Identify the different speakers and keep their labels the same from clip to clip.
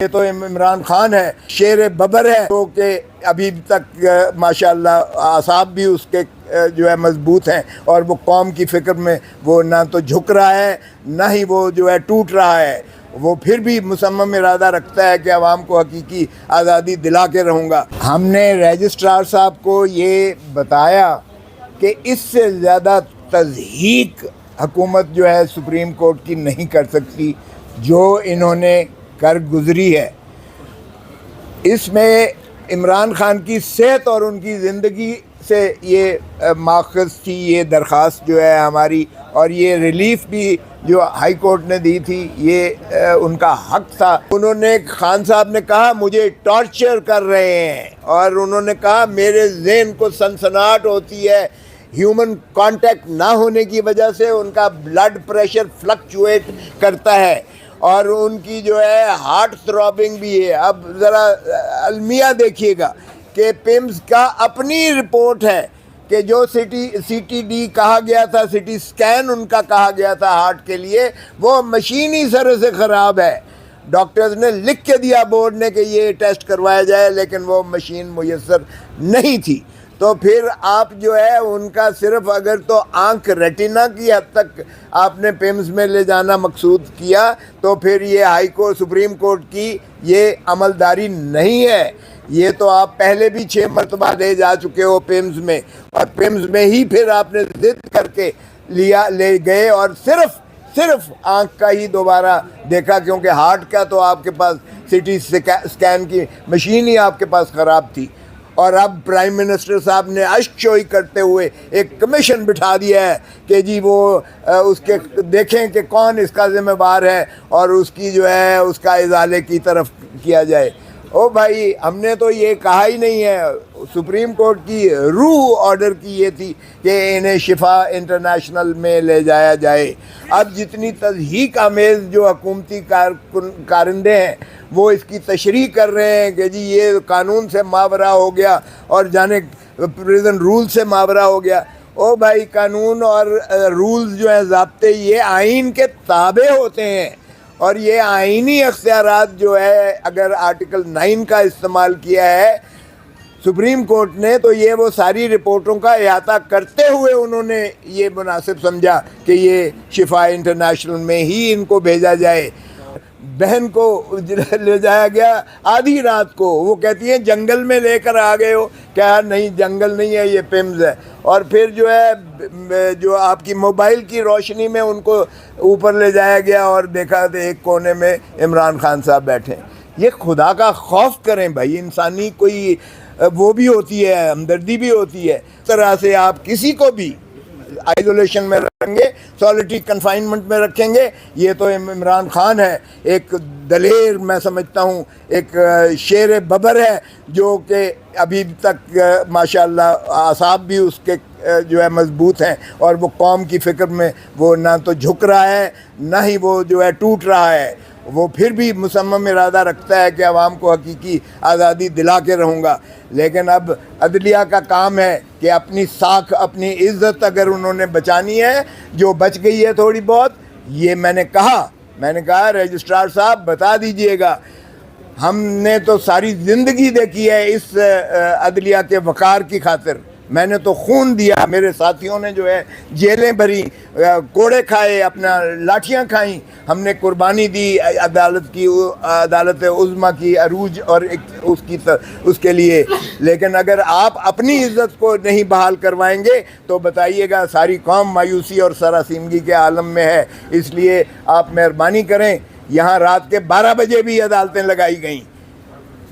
Speaker 1: یہ تو عمران خان ہے، شیر ببر ہے، تو کہ ابھی تک ماشاءاللہ اعصاب بھی اس کے جو ہے مضبوط ہیں، اور وہ قوم کی فکر میں وہ نہ تو جھک رہا ہے نہ ہی وہ جو ہے ٹوٹ رہا ہے۔ وہ پھر بھی مصمم ارادہ رکھتا ہے کہ عوام کو حقیقی آزادی دلا کے رہوں گا۔ ہم نے رجسٹرار صاحب کو یہ بتایا کہ اس سے زیادہ تضحیق حکومت جو ہے سپریم کورٹ کی نہیں کر سکتی جو انہوں نے کر گزری ہے۔ اس میں عمران خان کی صحت اور ان کی زندگی سے یہ ماخذ تھی، یہ درخواست جو ہے ہماری، اور یہ ریلیف بھی جو ہائی کورٹ نے دی تھی یہ ان کا حق تھا۔ انہوں نے خان صاحب نے کہا مجھے ٹارچر کر رہے ہیں، اور انہوں نے کہا میرے ذہن کو سنسناہٹ ہوتی ہے، ہیومن کانٹیکٹ نہ ہونے کی وجہ سے ان کا بلڈ پریشر فلکچویٹ کرتا ہے، اور ان کی جو ہے ہارٹ تھرابنگ بھی ہے۔ اب ذرا المیہ دیکھیے گا کہ پیمز کا اپنی رپورٹ ہے کہ جو سی ٹی ڈی کہا گیا تھا، سی ٹی سکین ان کا کہا گیا تھا ہارٹ کے لیے، وہ مشین ہی سر سے خراب ہے۔ ڈاکٹرز نے لکھ کے دیا بورڈ نے کہ یہ ٹیسٹ کروایا جائے، لیکن وہ مشین میسر نہیں تھی۔ تو پھر آپ جو ہے ان کا صرف اگر تو آنکھ ریٹینا کی حد تک آپ نے پیمز میں لے جانا مقصود کیا، تو پھر یہ ہائی کورٹ سپریم کورٹ کی یہ عملداری نہیں ہے۔ یہ تو آپ پہلے بھی 6 مرتبہ لے جا چکے ہو پیمز میں، اور پیمز میں ہی پھر آپ نے ضد کر کے لے گئے، اور صرف آنکھ کا ہی دوبارہ دیکھا، کیونکہ ہارٹ کا تو آپ کے پاس سی ٹی سکین کی مشین ہی آپ کے پاس خراب تھی۔ اور اب پرائم منسٹر صاحب نے اشک چوئی کرتے ہوئے ایک کمیشن بٹھا دیا ہے کہ جی وہ اس کے دیکھیں کہ کون اس کا ذمہ دار ہے، اور اس کی جو ہے اس کا ازالے کی طرف کیا جائے۔ او بھائی، ہم نے تو یہ کہا ہی نہیں ہے۔ سپریم کورٹ کی روح آرڈر کی یہ تھی کہ انہیں شفا انٹرنیشنل میں لے جایا جائے۔ اب جتنی تضحیق آمیز جو حکومتی کارندے ہیں وہ اس کی تشریح کر رہے ہیں کہ جی یہ قانون سے ماورا ہو گیا، اور جانے پریزن رول سے ماورا ہو گیا۔ او بھائی، قانون اور رولز جو ہیں، ضابطے، یہ آئین کے تابع ہوتے ہیں، اور یہ آئینی اختیارات جو ہے اگر آرٹیکل 9 کا استعمال کیا ہے سپریم کورٹ نے، تو یہ وہ ساری رپورٹوں کا احاطہ کرتے ہوئے انہوں نے یہ مناسب سمجھا کہ یہ شفا انٹرنیشنل میں ہی ان کو بھیجا جائے۔ بہن کو لے جایا گیا آدھی رات کو، وہ کہتی ہیں جنگل میں لے کر آ گئے ہو، کیا نہیں جنگل نہیں ہے، یہ پیمز ہے۔ اور پھر جو ہے جو آپ کی موبائل کی روشنی میں ان کو اوپر لے جایا گیا، اور دیکھا تو ایک کونے میں عمران خان صاحب بیٹھے ہیں۔ یہ خدا کا خوف کریں بھائی، انسانی کوئی وہ بھی ہوتی ہے، ہمدردی بھی ہوتی ہے۔ اس طرح سے آپ کسی کو بھی آئزولیشن میں رکھیں گے، سالیٹری کنفائنمنٹ میں رکھیں گے۔ یہ تو عمران خان ہے، ایک دلیر، میں سمجھتا ہوں ایک شیر ببر ہے، جو کہ ابھی تک ماشاءاللہ اعصاب بھی اس کے جو ہے مضبوط ہیں، اور وہ قوم کی فکر میں وہ نہ تو جھک رہا ہے نہ ہی وہ جو ہے ٹوٹ رہا ہے۔ وہ پھر بھی مصمم ارادہ رکھتا ہے کہ عوام کو حقیقی آزادی دلا کے رہوں گا۔ لیکن اب عدلیہ کا کام ہے کہ اپنی ساکھ، اپنی عزت اگر انہوں نے بچانی ہے، جو بچ گئی ہے تھوڑی بہت، یہ میں نے کہا رجسٹرار صاحب بتا دیجئے گا۔ ہم نے تو ساری زندگی دیکھی ہے اس عدلیہ کے وقار کی خاطر، میں نے تو خون دیا، میرے ساتھیوں نے جو ہے جیلیں بھری، کوڑے کھائے، اپنا لاٹھیاں کھائیں، ہم نے قربانی دی عدالت کی، عدالت عظمیٰ کی عروج اور اس کے لیے۔ لیکن اگر آپ اپنی عزت کو نہیں بحال کروائیں گے تو بتائیے گا ساری قوم مایوسی اور سراسیمگی کے عالم میں ہے۔ اس لیے آپ مہربانی کریں، یہاں رات کے 12 بجے بھی عدالتیں لگائی گئیں،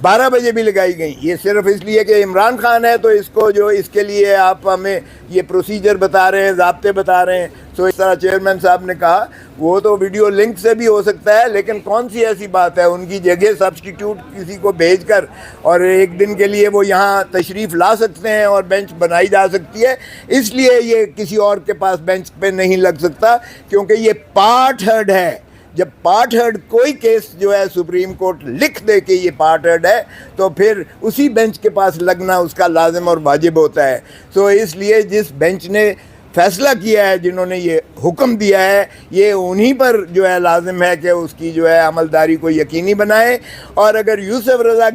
Speaker 1: 12 بجے بھی لگائی گئیں، یہ صرف اس لیے کہ عمران خان ہے تو اس کو جو اس کے لیے آپ ہمیں یہ پروسیجر بتا رہے ہیں، ضابطے بتا رہے ہیں۔ سو اس طرح چیئرمین صاحب نے کہا وہ تو ویڈیو لنک سے بھی ہو سکتا ہے، لیکن کون سی ایسی بات ہے ان کی جگہ سبسٹیٹیوٹ کسی کو بھیج کر اور ایک دن کے لیے وہ یہاں تشریف لا سکتے ہیں اور بینچ بنائی جا سکتی ہے۔ اس لیے یہ کسی اور کے پاس بینچ پہ نہیں لگ سکتا، کیونکہ یہ پارٹ ہرڈ ہے۔ جب پارٹ ہرڈ کوئی کیس جو ہے سپریم کورٹ لکھ دے کہ یہ پارٹ ہرڈ ہے، تو پھر اسی بینچ کے پاس لگنا اس کا لازم اور واجب ہوتا ہے۔ سو اس لیے جس بینچ نے فیصلہ کیا ہے, جنہوں نے یہ حکم دیا ہے, یہ انہی پر جو ہے لازم ہے کہ اس کی جو ہے عملداری کو یقینی بنائے. اور اگر یوسف رضا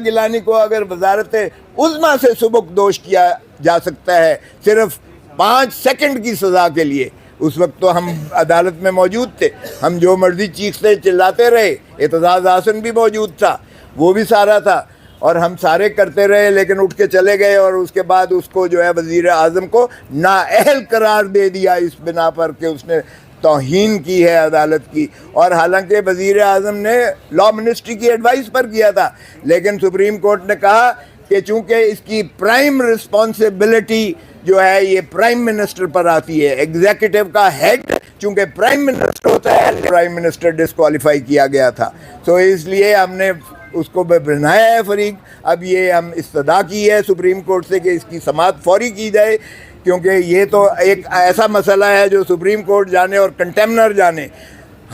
Speaker 1: گیلانی کو اگر وزارت عظمیٰ سے سبکدوش کیا جا سکتا ہے صرف 5 سیکنڈ کی سزا کے لیے, اس وقت تو ہم عدالت میں موجود تھے, ہم جو مرضی چیختے چلاتے رہے, اعتزاز احسن بھی موجود تھا, وہ بھی سارا تھا, اور ہم سارے کرتے رہے, لیکن اٹھ کے چلے گئے, اور اس کے بعد اس کو جو ہے وزیر اعظم کو نااہل قرار دے دیا اس بنا پر کہ اس نے توہین کی ہے عدالت کی. اور حالانکہ وزیر اعظم نے لا منسٹری کی ایڈوائس پر کیا تھا, لیکن سپریم کورٹ نے کہا کہ چونکہ اس کی پرائم رسپانسبلٹی جو ہے یہ پرائم منسٹر پر آتی ہے, ایگزیکٹو کا ہیڈ چونکہ پرائم منسٹر ہوتا ہے, پرائم منسٹر ڈسکوالیفائی کیا گیا تھا. تو اس لیے ہم نے اس کو بنایا ہے فریق. اب یہ ہم استدعا کی ہے سپریم کورٹ سے کہ اس کی سماعت فوری کی جائے, کیونکہ یہ تو ایک ایسا مسئلہ ہے جو سپریم کورٹ جانے اور کنٹیمنر جانے.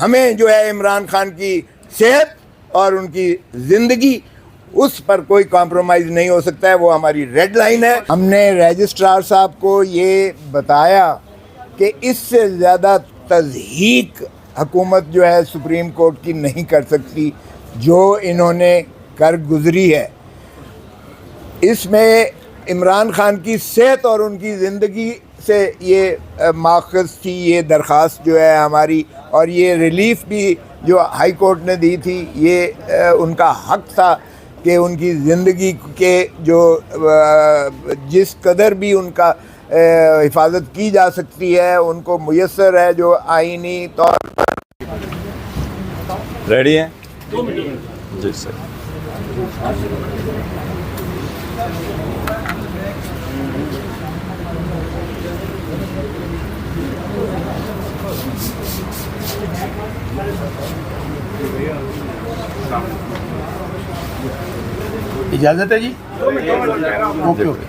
Speaker 1: ہمیں جو ہے عمران خان کی صحت اور ان کی زندگی, اس پر کوئی کمپرومائز نہیں ہو سکتا ہے, وہ ہماری ریڈ لائن ہے. ہم نے رجسٹرار صاحب کو یہ بتایا کہ اس سے زیادہ تضحیق حکومت جو ہے سپریم کورٹ کی نہیں کر سکتی جو انہوں نے کر گزری ہے. اس میں عمران خان کی صحت اور ان کی زندگی سے یہ ماخذ تھی یہ درخواست جو ہے ہماری, اور یہ ریلیف بھی جو ہائی کورٹ نے دی تھی, یہ ان کا حق تھا کہ ان کی زندگی کے جو جس قدر بھی ان کا حفاظت کی جا سکتی ہے ان کو میسر ہے, جو آئینی طور پر.
Speaker 2: ریڈی ہیں جی سر.
Speaker 3: اجازت ہے جی؟ Okay okay.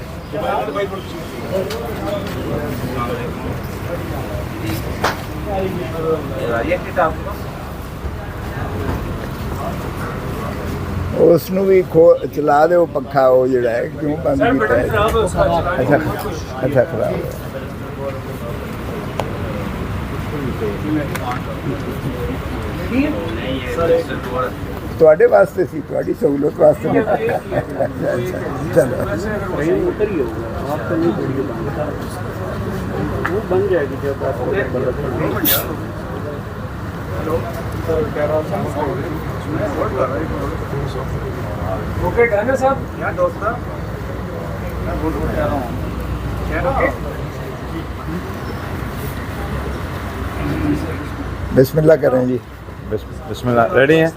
Speaker 1: اس ਨੂੰ ਵੀ ਚਲਾ ਦਿਓ ਪੱਖਾ, ਉਹ ਜਿਹੜਾ ਹੈ ਕਿਉਂ ਬੰਦ ਕੀਤਾ ਹੈ? ਅੱਛਾ ਖਰਾਬ ਹੈ. ਤੁਹਾਡੇ ਵਾਸਤੇ ਸੀ, ਤੁਹਾਡੀ ਸਹੂਲਤ ਵਾਸਤੇ ਨਹੀਂ. ਚਲੋ
Speaker 3: بن جائے گی جب آپ اوکے ڈن ہے صاحب.
Speaker 1: بسم اللہ کریں جی.
Speaker 2: بسم اللہ. ریڈی ہیں؟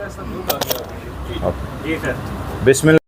Speaker 2: بسم اللہ.